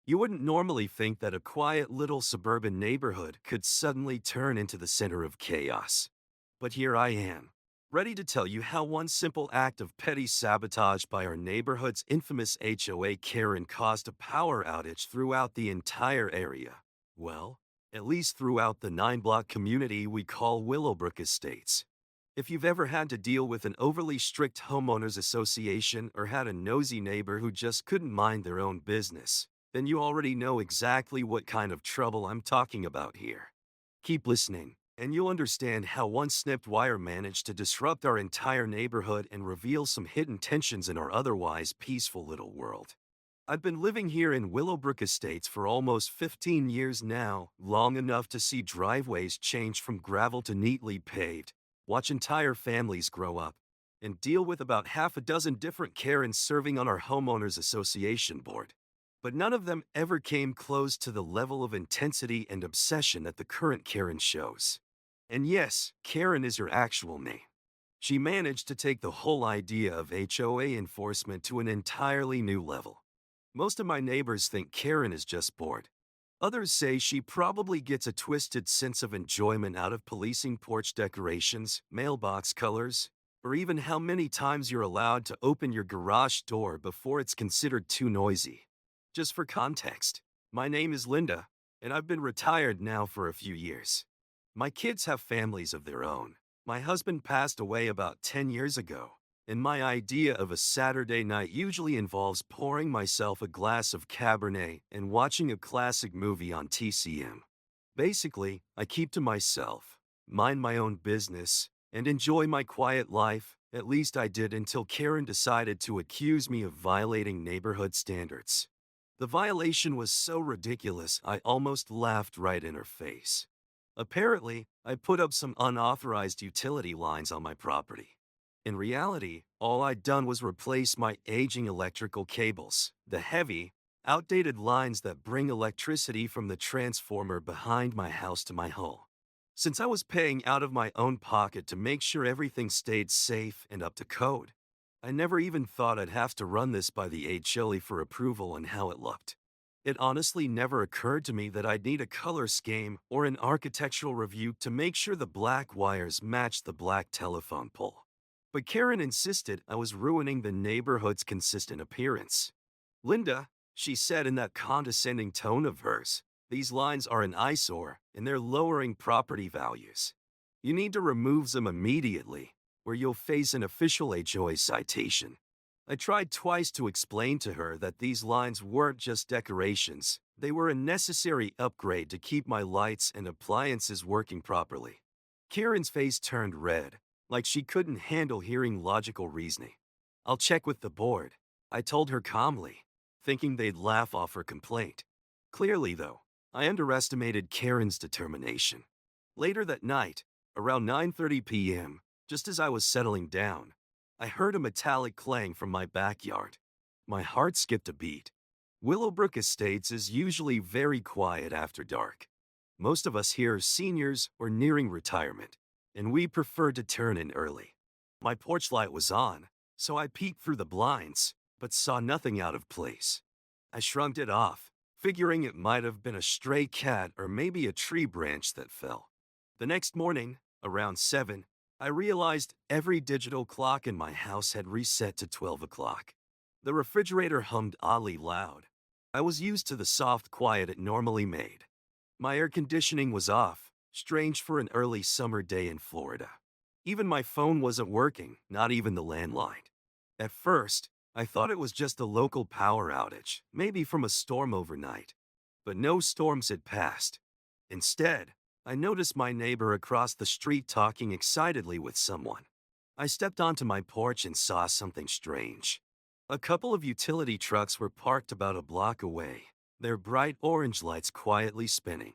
You wouldn't normally think that a quiet little suburban neighborhood could suddenly turn into the center of chaos. But here I am, ready to tell you how one simple act of petty sabotage by our neighborhood's infamous HOA Karen caused a power outage throughout the entire area. Well, at least throughout the 9-block community we call Willowbrook Estates. If you've ever had to deal with an overly strict homeowners association or had a nosy neighbor who just couldn't mind their own business, then you already know exactly what kind of trouble I'm talking about here. Keep listening, and you'll understand how one snipped wire managed to disrupt our entire neighborhood and reveal some hidden tensions in our otherwise peaceful little world. I've been living here in Willowbrook Estates for almost 15 years now, long enough to see driveways change from gravel to neatly paved, watch entire families grow up, and deal with about half a dozen different Karens serving on our homeowners association board. But none of them ever came close to the level of intensity and obsession that the current Karen shows. And yes, Karen is her actual name. She managed to take the whole idea of HOA enforcement to an entirely new level. Most of my neighbors think Karen is just bored. Others say she probably gets a twisted sense of enjoyment out of policing porch decorations, mailbox colors, or even how many times you're allowed to open your garage door before it's considered too noisy. Just for context, my name is Linda, and I've been retired now for a few years. My kids have families of their own. My husband passed away about 10 years ago, and my idea of a Saturday night usually involves pouring myself a glass of Cabernet and watching a classic movie on TCM. Basically, I keep to myself, mind my own business, and enjoy my quiet life. At least I did until Karen decided to accuse me of violating neighborhood standards. The violation was so ridiculous I almost laughed right in her face. Apparently, I put up some unauthorized utility lines on my property. In reality, all I'd done was replace my aging electrical cables, the heavy, outdated lines that bring electricity from the transformer behind my house to my home. Since I was paying out of my own pocket to make sure everything stayed safe and up to code, I never even thought I'd have to run this by the HOA for approval on how it looked. It honestly never occurred to me that I'd need a color scheme or an architectural review to make sure the black wires matched the black telephone pole. But Karen insisted I was ruining the neighborhood's consistent appearance. Linda, she said in that condescending tone of hers, these lines are an eyesore and they're lowering property values. You need to remove them immediately, or you'll face an official HOA citation. I tried twice to explain to her that these lines weren't just decorations, they were a necessary upgrade to keep my lights and appliances working properly. Karen's face turned red, like she couldn't handle hearing logical reasoning. I'll check with the board, I told her calmly, thinking they'd laugh off her complaint. Clearly, though, I underestimated Karen's determination. Later that night, around 9:30 p.m., just as I was settling down, I heard a metallic clang from my backyard. My heart skipped a beat. Willowbrook Estates is usually very quiet after dark. Most of us here are seniors or nearing retirement, and we prefer to turn in early. My porch light was on, so I peeked through the blinds, but saw nothing out of place. I shrugged it off, figuring it might have been a stray cat or maybe a tree branch that fell. The next morning, around 7, I realized every digital clock in my house had reset to 12 o'clock. The refrigerator hummed oddly loud. I was used to the soft quiet it normally made. My air conditioning was off, strange for an early summer day in Florida. Even my phone wasn't working, not even the landline. At first, I thought it was just a local power outage, maybe from a storm overnight. But no storms had passed. Instead, I noticed my neighbor across the street talking excitedly with someone. I stepped onto my porch and saw something strange. A couple of utility trucks were parked about a block away, their bright orange lights quietly spinning.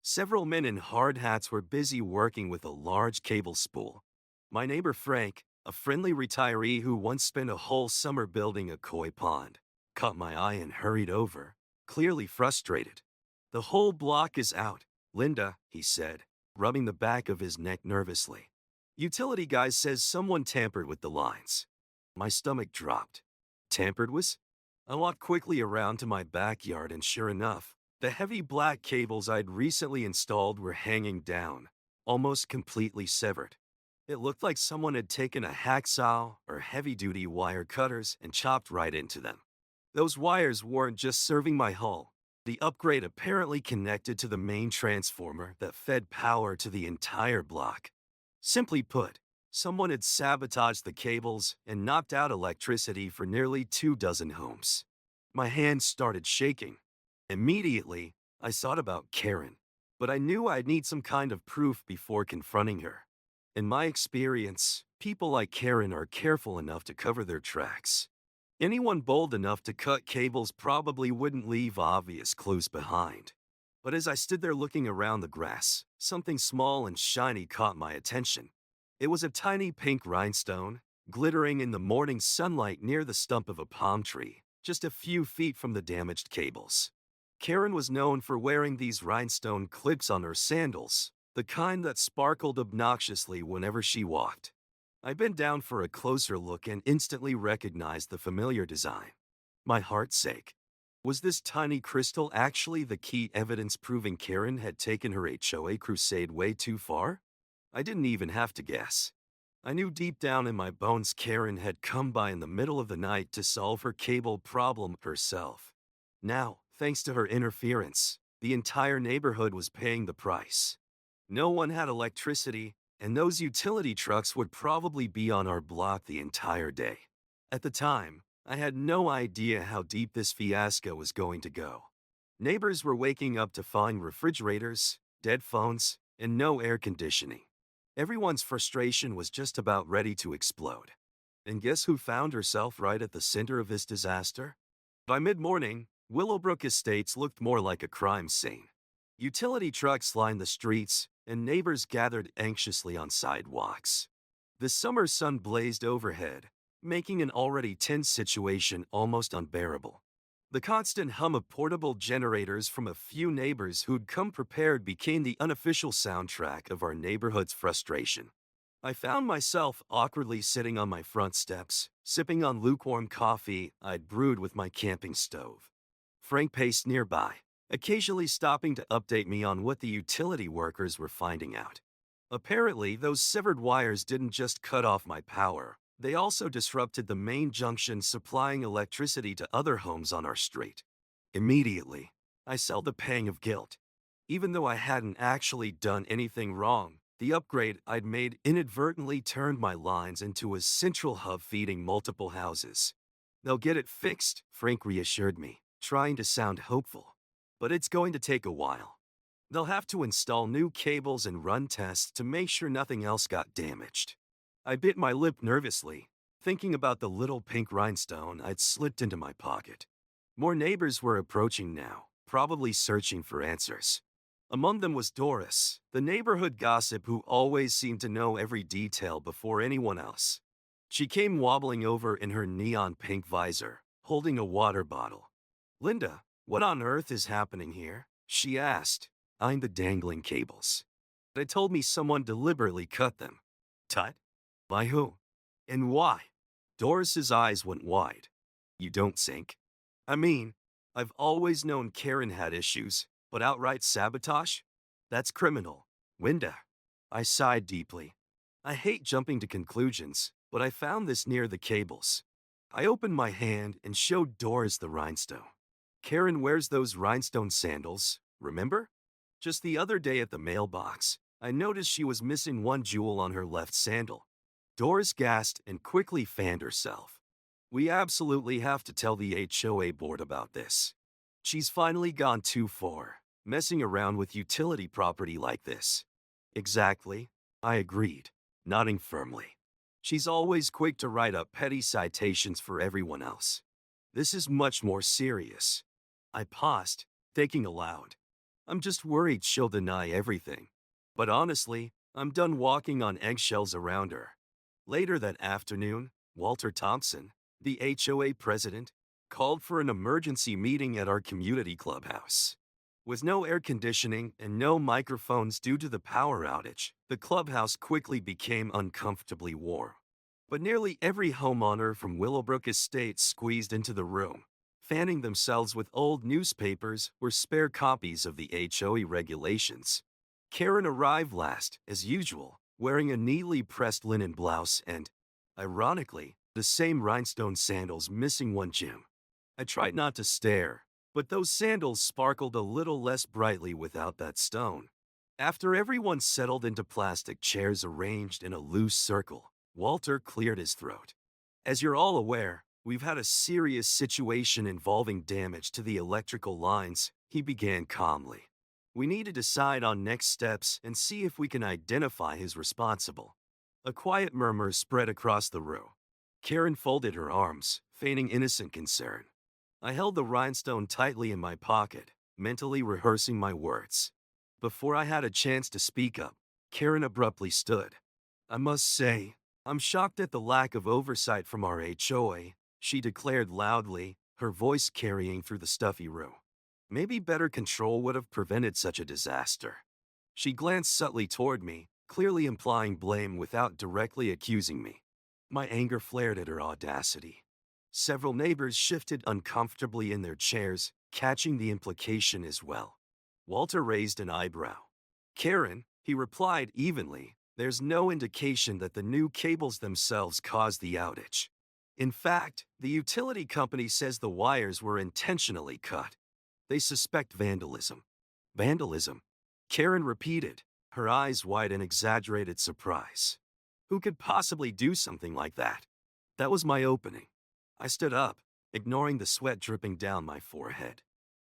Several men in hard hats were busy working with a large cable spool. My neighbor Frank, a friendly retiree who once spent a whole summer building a koi pond, caught my eye and hurried over, clearly frustrated. "The whole block is out, Linda," he said, rubbing the back of his neck nervously. "Utility guy says someone tampered with the lines." My stomach dropped. Tampered with? I walked quickly around to my backyard, and sure enough, the heavy black cables I'd recently installed were hanging down, almost completely severed. It looked like someone had taken a hacksaw or heavy-duty wire cutters and chopped right into them. Those wires weren't just serving my hull. The upgrade apparently connected to the main transformer that fed power to the entire block. Simply put, someone had sabotaged the cables and knocked out electricity for nearly 2 dozen homes. My hands started shaking. Immediately, I thought about Karen, but I knew I'd need some kind of proof before confronting her. In my experience, people like Karen are careful enough to cover their tracks. Anyone bold enough to cut cables probably wouldn't leave obvious clues behind. But as I stood there looking around the grass, something small and shiny caught my attention. It was a tiny pink rhinestone, glittering in the morning sunlight near the stump of a palm tree, just a few feet from the damaged cables. Karen was known for wearing these rhinestone clips on her sandals, the kind that sparkled obnoxiously whenever she walked. I bent down for a closer look and instantly recognized the familiar design. My heart sank. Was this tiny crystal actually the key evidence proving Karen had taken her HOA crusade way too far? I didn't even have to guess. I knew deep down in my bones Karen had come by in the middle of the night to solve her cable problem herself. Now, thanks to her interference, the entire neighborhood was paying the price. No one had electricity, and those utility trucks would probably be on our block the entire day. At the time, I had no idea how deep this fiasco was going to go. Neighbors were waking up to find refrigerators, dead phones, and no air conditioning. Everyone's frustration was just about ready to explode. And guess who found herself right at the center of this disaster? By mid-morning, Willowbrook Estates looked more like a crime scene. Utility trucks lined the streets, and neighbors gathered anxiously on sidewalks. The summer sun blazed overhead, making an already tense situation almost unbearable. The constant hum of portable generators from a few neighbors who'd come prepared became the unofficial soundtrack of our neighborhood's frustration. I found myself awkwardly sitting on my front steps, sipping on lukewarm coffee I'd brewed with my camping stove. Frank paced nearby, occasionally stopping to update me on what the utility workers were finding out. Apparently, those severed wires didn't just cut off my power, they also disrupted the main junction supplying electricity to other homes on our street. Immediately, I felt a pang of guilt. Even though I hadn't actually done anything wrong, the upgrade I'd made inadvertently turned my lines into a central hub feeding multiple houses. They'll get it fixed, Frank reassured me, trying to sound hopeful. But it's going to take a while. They'll have to install new cables and run tests to make sure nothing else got damaged. I bit my lip nervously, thinking about the little pink rhinestone I'd slipped into my pocket. More neighbors were approaching now, probably searching for answers. Among them was Doris, the neighborhood gossip who always seemed to know every detail before anyone else. She came wobbling over in her neon pink visor, holding a water bottle. "Linda, what on earth is happening here?" she asked, eyeing the dangling cables. They told me someone deliberately cut them. Tut? By who? And why? Doris's eyes went wide. You don't think? I mean, I've always known Karen had issues, but outright sabotage? That's criminal. Linda. I sighed deeply. I hate jumping to conclusions, but I found this near the cables. I opened my hand and showed Doris the rhinestone. Karen wears those rhinestone sandals, remember? Just the other day at the mailbox, I noticed she was missing one jewel on her left sandal. Doris gasped and quickly fanned herself. We absolutely have to tell the HOA board about this. She's finally gone too far, messing around with utility property like this. Exactly, I agreed, nodding firmly. She's always quick to write up petty citations for everyone else. This is much more serious. I paused, thinking aloud. I'm just worried she'll deny everything. But honestly, I'm done walking on eggshells around her. Later that afternoon, Walter Thompson, the HOA president, called for an emergency meeting at our community clubhouse. With no air conditioning and no microphones due to the power outage, the clubhouse quickly became uncomfortably warm. But nearly every homeowner from Willowbrook Estates squeezed into the room. fanning themselves with old newspapers or spare copies of the HOA regulations. Karen arrived last, as usual, wearing a neatly pressed linen blouse and, ironically, the same rhinestone sandals missing one gem. I tried not to stare, but those sandals sparkled a little less brightly without that stone. After everyone settled into plastic chairs arranged in a loose circle, Walter cleared his throat. As you're all aware, we've had a serious situation involving damage to the electrical lines, he began calmly. We need to decide on next steps and see if we can identify who's responsible. A quiet murmur spread across the room. Karen folded her arms, feigning innocent concern. I held the rhinestone tightly in my pocket, mentally rehearsing my words. Before I had a chance to speak up, Karen abruptly stood. I must say, I'm shocked at the lack of oversight from our HOA, she declared loudly, her voice carrying through the stuffy room. Maybe better control would have prevented such a disaster. She glanced subtly toward me, clearly implying blame without directly accusing me. My anger flared at her audacity. Several neighbors shifted uncomfortably in their chairs, catching the implication as well. Walter raised an eyebrow. Karen, he replied evenly, there's no indication that the new cables themselves caused the outage. In fact, the utility company says the wires were intentionally cut. They suspect vandalism. Vandalism? Karen repeated, her eyes wide in exaggerated surprise. Who could possibly do something like that? That was my opening. I stood up, ignoring the sweat dripping down my forehead.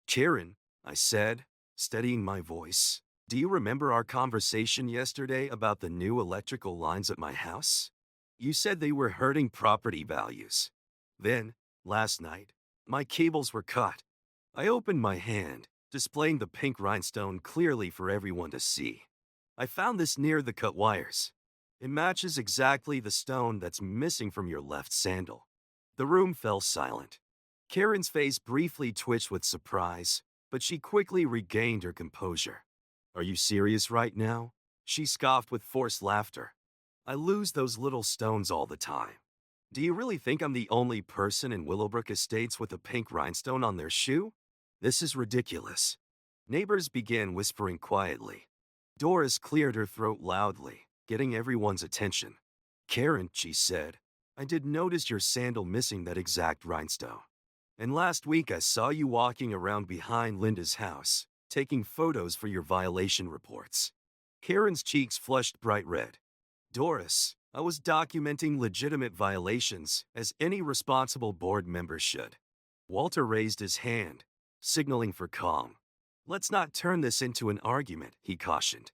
Karen, I said, steadying my voice, do you remember our conversation yesterday about the new electrical lines at my house? You said they were hurting property values. Then, last night, my cables were cut. I opened my hand, displaying the pink rhinestone clearly for everyone to see. I found this near the cut wires. It matches exactly the stone that's missing from your left sandal. The room fell silent. Karen's face briefly twitched with surprise, but she quickly regained her composure. Are you serious right now? She scoffed with forced laughter. I lose those little stones all the time. Do you really think I'm the only person in Willowbrook Estates with a pink rhinestone on their shoe? This is ridiculous. Neighbors began whispering quietly. Doris cleared her throat loudly, getting everyone's attention. Karen, she said, I did notice your sandal missing that exact rhinestone. And last week I saw you walking around behind Linda's house, taking photos for your violation reports. Karen's cheeks flushed bright red. Doris, I was documenting legitimate violations, as any responsible board member should. Walter raised his hand, signaling for calm. Let's not turn this into an argument, he cautioned.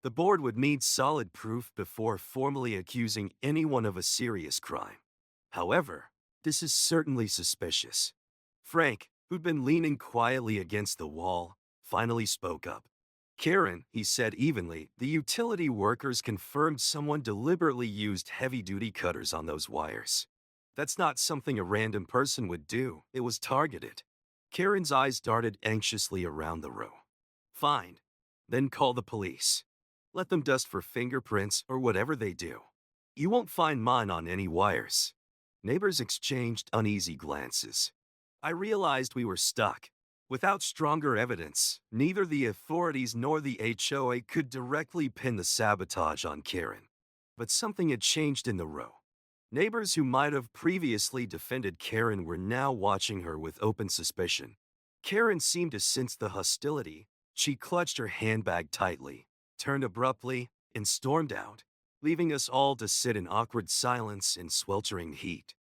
The board would need solid proof before formally accusing anyone of a serious crime. However, this is certainly suspicious. Frank, who'd been leaning quietly against the wall, finally spoke up. Karen, he said evenly, the utility workers confirmed someone deliberately used heavy-duty cutters on those wires. That's not something a random person would do. It was targeted. Karen's eyes darted anxiously around the room. Fine. Then call the police. Let them dust for fingerprints or whatever they do. You won't find mine on any wires. Neighbors exchanged uneasy glances. I realized we were stuck. Without stronger evidence, neither the authorities nor the HOA could directly pin the sabotage on Karen. But something had changed in the row. Neighbors who might have previously defended Karen were now watching her with open suspicion. Karen seemed to sense the hostility. She clutched her handbag tightly, turned abruptly, and stormed out, leaving us all to sit in awkward silence and sweltering heat.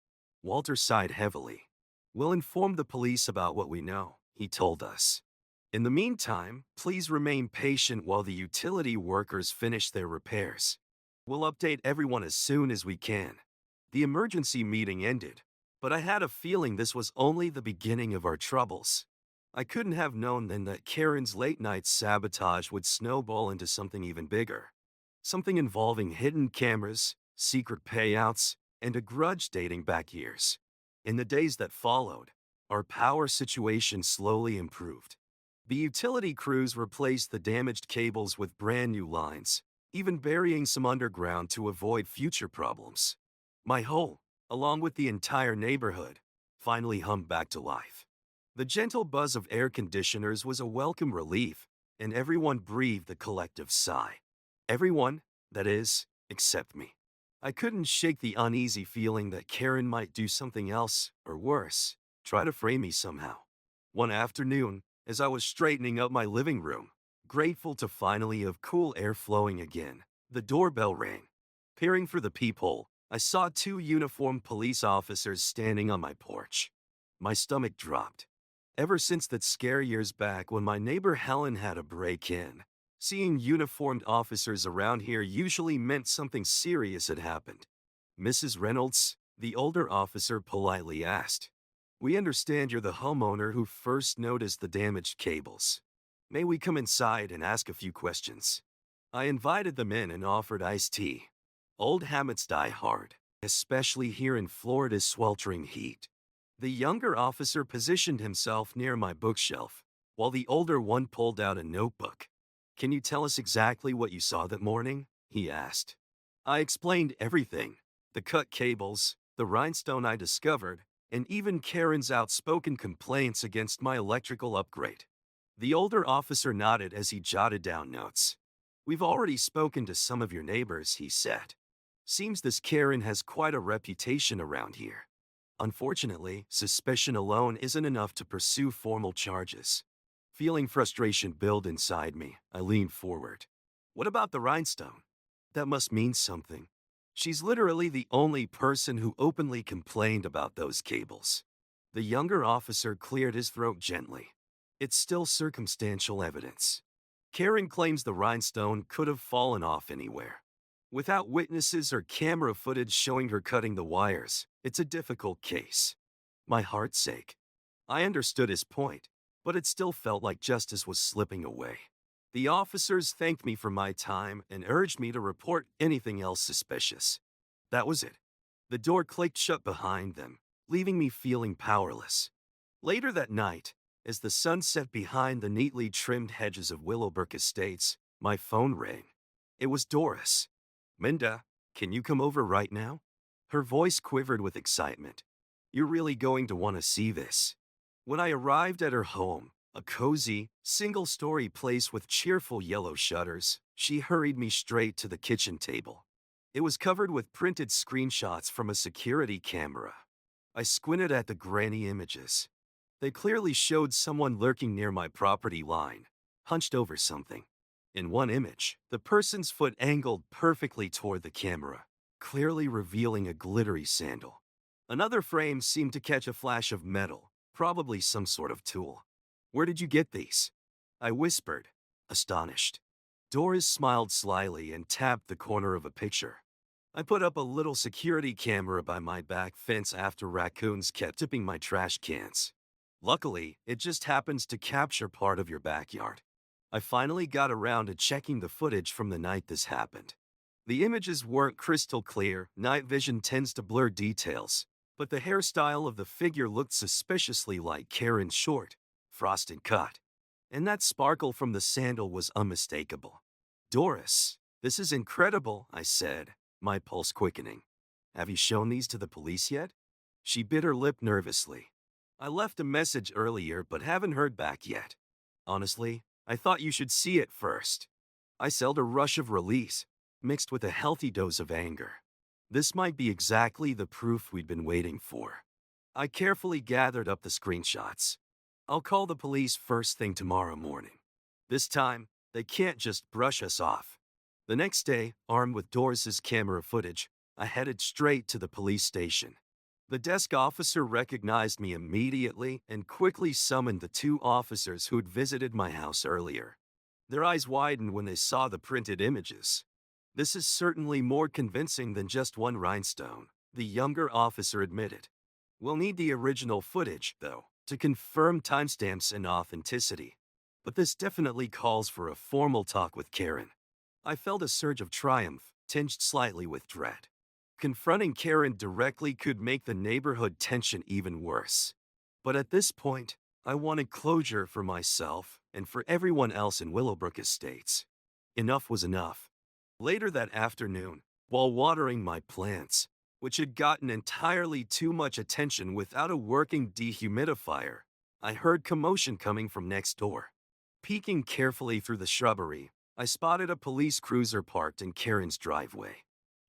Walter sighed heavily. We'll inform the police about what we know, he told us. In the meantime, please remain patient while the utility workers finish their repairs. We'll update everyone as soon as we can. The emergency meeting ended, but I had a feeling this was only the beginning of our troubles. I couldn't have known then that Karen's late-night sabotage would snowball into something even bigger. Something involving hidden cameras, secret payouts, and a grudge dating back years. In the days that followed, our power situation slowly improved. The utility crews replaced the damaged cables with brand new lines, even burying some underground to avoid future problems. My home, along with the entire neighborhood, finally hummed back to life. The gentle buzz of air conditioners was a welcome relief, and everyone breathed a collective sigh. Everyone, that is, except me. I couldn't shake the uneasy feeling that Karen might do something else, or worse, try to frame me somehow. One afternoon, as I was straightening up my living room, grateful to finally have cool air flowing again, the doorbell rang. Peering through the peephole, I saw two uniformed police officers standing on my porch. My stomach dropped. Ever since that scare years back when my neighbor Helen had a break-in, seeing uniformed officers around here usually meant something serious had happened. "Mrs. Reynolds," the older officer politely asked. "We understand you're the homeowner who first noticed the damaged cables. May we come inside and ask a few questions?" I invited them in and offered iced tea. Old habits die hard, especially here in Florida's sweltering heat. The younger officer positioned himself near my bookshelf, while the older one pulled out a notebook. "Can you tell us exactly what you saw that morning?" he asked. I explained everything: the cut cables, the rhinestone I discovered, and even Karen's outspoken complaints against my electrical upgrade. The older officer nodded as he jotted down notes. "We've already spoken to some of your neighbors," he said. "Seems this Karen has quite a reputation around here. Unfortunately, suspicion alone isn't enough to pursue formal charges." Feeling frustration build inside me, I leaned forward. "What about the rhinestone? That must mean something. She's literally the only person who openly complained about those cables." The younger officer cleared his throat gently. "It's still circumstantial evidence. Karen claims the rhinestone could have fallen off anywhere. Without witnesses or camera footage showing her cutting the wires, it's a difficult case." My heart sank. I understood his point, but it still felt like justice was slipping away. The officers thanked me for my time and urged me to report anything else suspicious. That was it. The door clicked shut behind them, leaving me feeling powerless. Later that night, as the sun set behind the neatly trimmed hedges of Willowbrook Estates, my phone rang. It was Doris. "Minda, can you come over right now?" Her voice quivered with excitement. "You're really going to want to see this." When I arrived at her home, a cozy, single-story place with cheerful yellow shutters, she hurried me straight to the kitchen table. It was covered with printed screenshots from a security camera. I squinted at the grainy images. They clearly showed someone lurking near my property line, hunched over something. In one image, the person's foot angled perfectly toward the camera, clearly revealing a glittery sandal. Another frame seemed to catch a flash of metal, probably some sort of tool. "Where did you get these?" I whispered, astonished. Doris smiled slyly and tapped the corner of a picture. "I put up a little security camera by my back fence after raccoons kept tipping my trash cans. Luckily, it just happens to capture part of your backyard." I finally got around to checking the footage from the night this happened. The images weren't crystal clear, night vision tends to blur details, but the hairstyle of the figure looked suspiciously like Karen's short, frosted cut. And that sparkle from the sandal was unmistakable. "Doris, this is incredible," I said, my pulse quickening. "Have you shown these to the police yet?" She bit her lip nervously. "I left a message earlier but haven't heard back yet. Honestly, I thought you should see it first." I felt a rush of release, mixed with a healthy dose of anger. This might be exactly the proof we'd been waiting for. I carefully gathered up the screenshots. "I'll call the police first thing tomorrow morning. This time, they can't just brush us off." The next day, armed with Doris's camera footage, I headed straight to the police station. The desk officer recognized me immediately and quickly summoned the two officers who'd visited my house earlier. Their eyes widened when they saw the printed images. "This is certainly more convincing than just one rhinestone," the younger officer admitted. "We'll need the original footage, though, to confirm timestamps and authenticity. But this definitely calls for a formal talk with Karen." I felt a surge of triumph, tinged slightly with dread. Confronting Karen directly could make the neighborhood tension even worse. But at this point, I wanted closure for myself and for everyone else in Willowbrook Estates. Enough was enough. Later that afternoon, while watering my plants, which had gotten entirely too much attention without a working dehumidifier, I heard commotion coming from next door. Peeking carefully through the shrubbery, I spotted a police cruiser parked in Karen's driveway.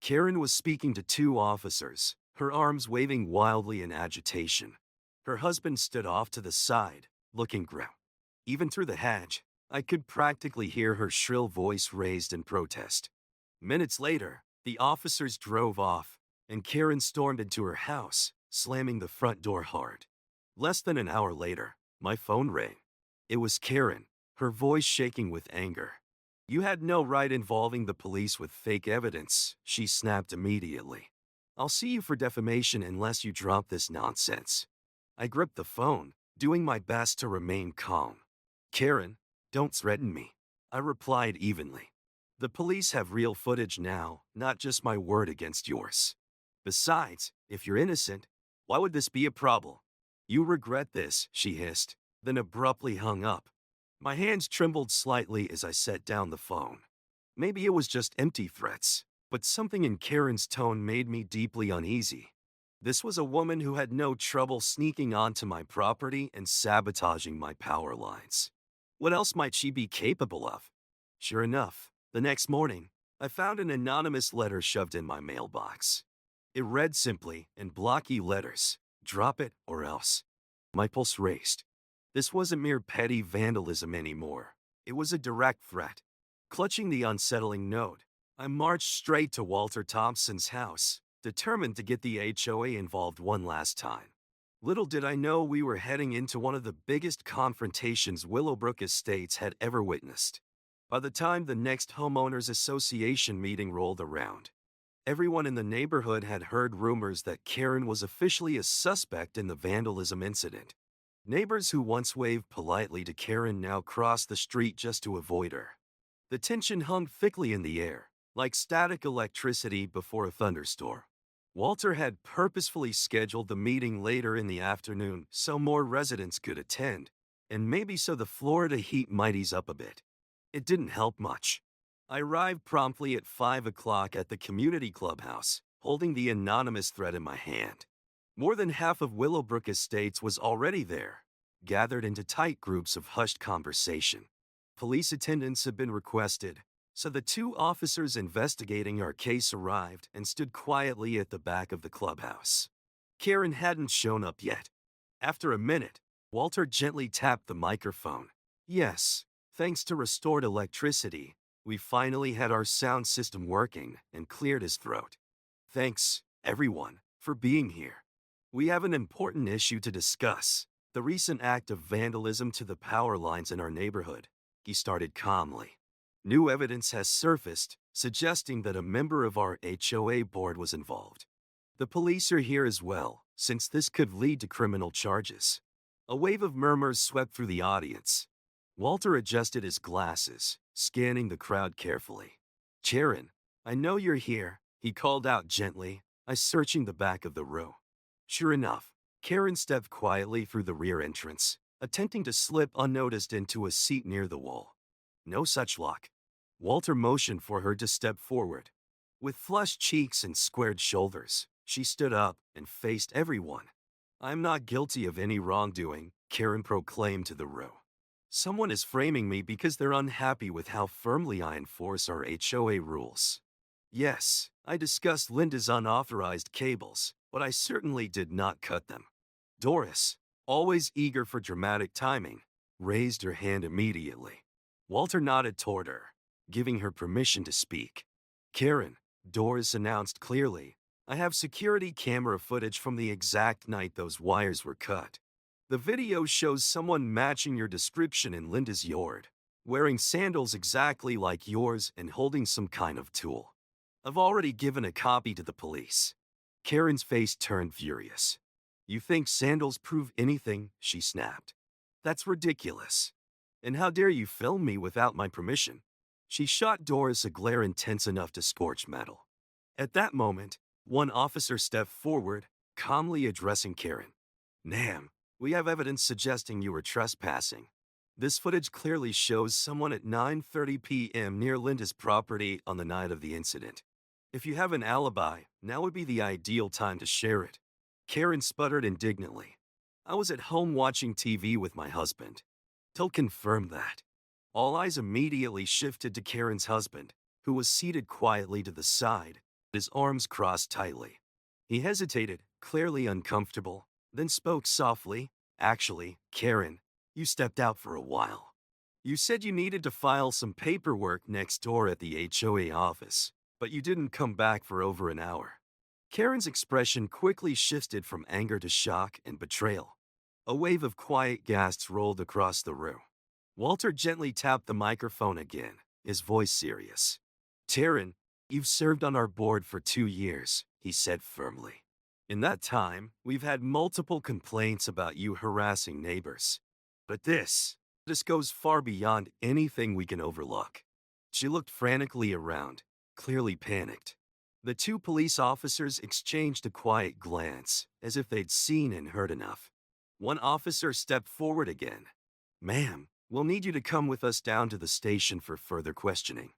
Karen was speaking to two officers, her arms waving wildly in agitation. Her husband stood off to the side, looking grim. Even through the hedge, I could practically hear her shrill voice raised in protest. Minutes later, the officers drove off, and Karen stormed into her house, slamming the front door hard. Less than an hour later, my phone rang. It was Karen, her voice shaking with anger. "You had no right involving the police with fake evidence," she snapped immediately. "I'll sue you for defamation unless you drop this nonsense." I gripped the phone, doing my best to remain calm. "Karen, don't threaten me," I replied evenly. "The police have real footage now, not just my word against yours. Besides, if you're innocent, why would this be a problem?" "You regret this," she hissed, then abruptly hung up. My hands trembled slightly as I set down the phone. Maybe it was just empty threats, but something in Karen's tone made me deeply uneasy. This was a woman who had no trouble sneaking onto my property and sabotaging my power lines. What else might she be capable of? Sure enough, the next morning, I found an anonymous letter shoved in my mailbox. It read simply, in blocky letters, "Drop it or else." My pulse raced. This wasn't mere petty vandalism anymore. It was a direct threat. Clutching the unsettling note, I marched straight to Walter Thompson's house, determined to get the HOA involved one last time. Little did I know we were heading into one of the biggest confrontations Willowbrook Estates had ever witnessed. By the time the next homeowners association meeting rolled around, everyone in the neighborhood had heard rumors that Karen was officially a suspect in the vandalism incident. Neighbors who once waved politely to Karen now crossed the street just to avoid her. The tension hung thickly in the air, like static electricity before a thunderstorm. Walter had purposefully scheduled the meeting later in the afternoon so more residents could attend, and maybe so the Florida heat might ease up a bit. It didn't help much. I arrived promptly at 5 o'clock at the community clubhouse, holding the anonymous thread in my hand. More than half of Willowbrook Estates was already there, gathered into tight groups of hushed conversation. Police attendance had been requested, so the two officers investigating our case arrived and stood quietly at the back of the clubhouse. Karen hadn't shown up yet. After a minute, Walter gently tapped the microphone. "Yes, thanks to restored electricity, we finally had our sound system working," and cleared his throat. "Thanks, everyone, for being here. We have an important issue to discuss, the recent act of vandalism to the power lines in our neighborhood," he started calmly. "New evidence has surfaced, suggesting that a member of our HOA board was involved. The police are here as well, since this could lead to criminal charges." A wave of murmurs swept through the audience. Walter adjusted his glasses, scanning the crowd carefully. "Karen, I know you're here," he called out gently, eyes searching the back of the room. Sure enough, Karen stepped quietly through the rear entrance, attempting to slip unnoticed into a seat near the wall. No such luck. Walter motioned for her to step forward. With flushed cheeks and squared shoulders, she stood up and faced everyone. "I'm not guilty of any wrongdoing," Karen proclaimed to the room. "Someone is framing me because they're unhappy with how firmly I enforce our HOA rules. Yes, I discussed Linda's unauthorized cables, but I certainly did not cut them." Doris, always eager for dramatic timing, raised her hand immediately. Walter nodded toward her, giving her permission to speak. "Karen," Doris announced clearly, "I have security camera footage from the exact night those wires were cut. The video shows someone matching your description in Linda's yard, wearing sandals exactly like yours and holding some kind of tool. I've already given a copy to the police." Karen's face turned furious. "You think sandals prove anything?" she snapped. "That's ridiculous. And how dare you film me without my permission?" She shot Doris a glare intense enough to scorch metal. At that moment, one officer stepped forward, calmly addressing Karen. "Ma'am, we have evidence suggesting you were trespassing. This footage clearly shows someone at 9:30 p.m. near Linda's property on the night of the incident. If you have an alibi, now would be the ideal time to share it." Karen sputtered indignantly. I was at home watching TV with my husband. He'll confirm that. All eyes immediately shifted to Karen's husband, who was seated quietly to the side, his arms crossed tightly. He hesitated, clearly uncomfortable, then spoke softly. Actually, Karen, you stepped out for a while. You said you needed to file some paperwork next door at the HOA office, but you didn't come back for over an hour. Karen's expression quickly shifted from anger to shock and betrayal. A wave of quiet gasps rolled across the room. Walter gently tapped the microphone again, his voice serious. Taryn, you've served on our board for 2 years, he said firmly. In that time, we've had multiple complaints about you harassing neighbors. But this goes far beyond anything we can overlook. She looked frantically around, clearly panicked. The two police officers exchanged a quiet glance, as if they'd seen and heard enough. One officer stepped forward again. Ma'am, we'll need you to come with us down to the station for further questioning.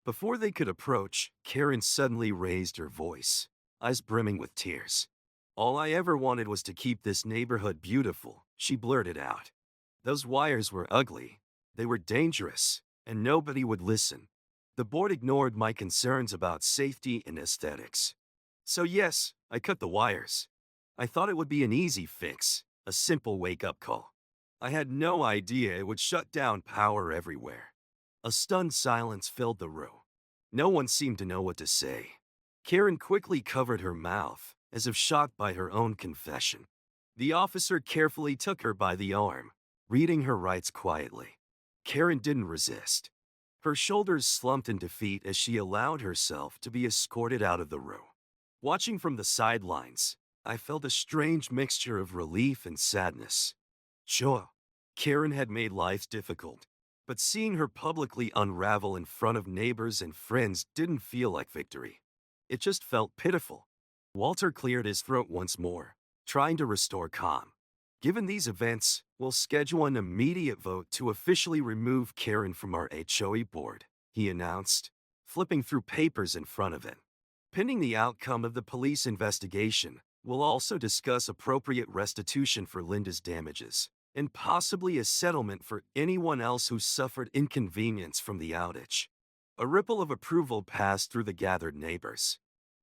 Before they could approach, Karen suddenly raised her voice, eyes brimming with tears. All I ever wanted was to keep this neighborhood beautiful, she blurted out. Those wires were ugly, they were dangerous, and nobody would listen. The board ignored my concerns about safety and aesthetics. So yes, I cut the wires. I thought it would be an easy fix, a simple wake-up call. I had no idea it would shut down power everywhere. A stunned silence filled the room. No one seemed to know what to say. Karen quickly covered her mouth, as if shocked by her own confession. The officer carefully took her by the arm, reading her rights quietly. Karen didn't resist. Her shoulders slumped in defeat as she allowed herself to be escorted out of the room. Watching from the sidelines, I felt a strange mixture of relief and sadness. Sure, Karen had made life difficult, but seeing her publicly unravel in front of neighbors and friends didn't feel like victory. It just felt pitiful. Walter cleared his throat once more, trying to restore calm. Given these events, we'll schedule an immediate vote to officially remove Karen from our HOA board, he announced, flipping through papers in front of him. Pending the outcome of the police investigation, we'll also discuss appropriate restitution for Linda's damages, and possibly a settlement for anyone else who suffered inconvenience from the outage. A ripple of approval passed through the gathered neighbors.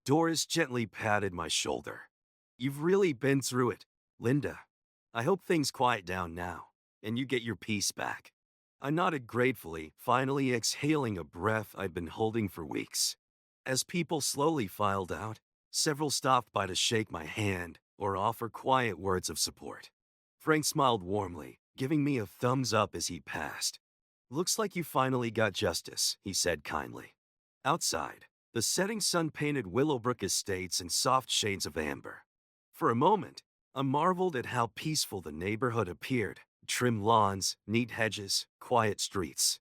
Doris gently patted my shoulder. You've really been through it, Linda. I hope things quiet down now, and you get your peace back. I nodded gratefully, finally exhaling a breath I'd been holding for weeks. As people slowly filed out, several stopped by to shake my hand or offer quiet words of support. Frank smiled warmly, giving me a thumbs up as he passed. Looks like you finally got justice, he said kindly. Outside, the setting sun painted Willowbrook estates in soft shades of amber. For a moment, I marveled at how peaceful the neighborhood appeared. Trimmed lawns, neat hedges, quiet streets.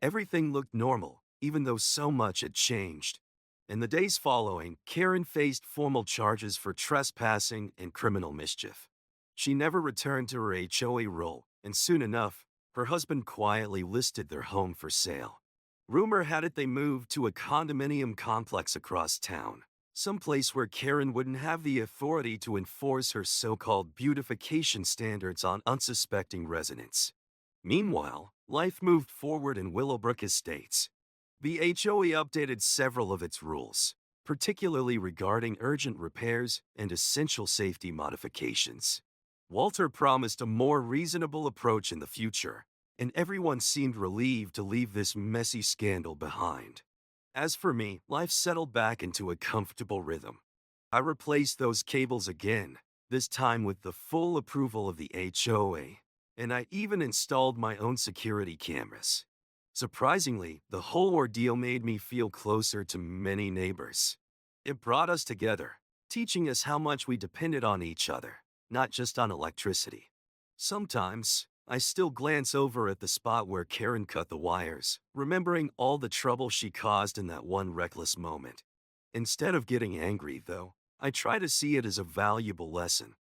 Everything looked normal, even though so much had changed. In the days following, Karen faced formal charges for trespassing and criminal mischief. She never returned to her HOA role, and soon enough, her husband quietly listed their home for sale. Rumor had it they moved to a condominium complex across town, someplace where Karen wouldn't have the authority to enforce her so-called beautification standards on unsuspecting residents. Meanwhile, life moved forward in Willowbrook Estates. The HOA updated several of its rules, particularly regarding urgent repairs and essential safety modifications. Walter promised a more reasonable approach in the future, and everyone seemed relieved to leave this messy scandal behind. As for me, life settled back into a comfortable rhythm. I replaced those cables again, this time with the full approval of the HOA, and I even installed my own security cameras. Surprisingly, the whole ordeal made me feel closer to many neighbors. It brought us together, teaching us how much we depended on each other, not just on electricity. Sometimes, I still glance over at the spot where Karen cut the wires, remembering all the trouble she caused in that one reckless moment. Instead of getting angry, though, I try to see it as a valuable lesson.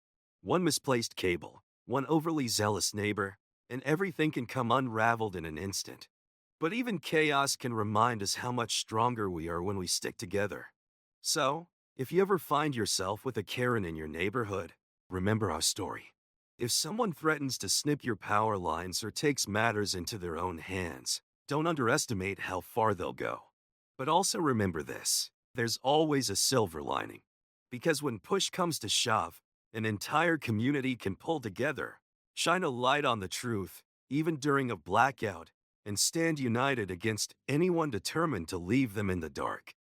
One misplaced cable, one overly zealous neighbor, and everything can come unraveled in an instant. But even chaos can remind us how much stronger we are when we stick together. So, if you ever find yourself with a Karen in your neighborhood, remember our story. If someone threatens to snip your power lines or takes matters into their own hands, don't underestimate how far they'll go. But also remember this: there's always a silver lining. Because when push comes to shove, an entire community can pull together, shine a light on the truth, even during a blackout, and stand united against anyone determined to leave them in the dark.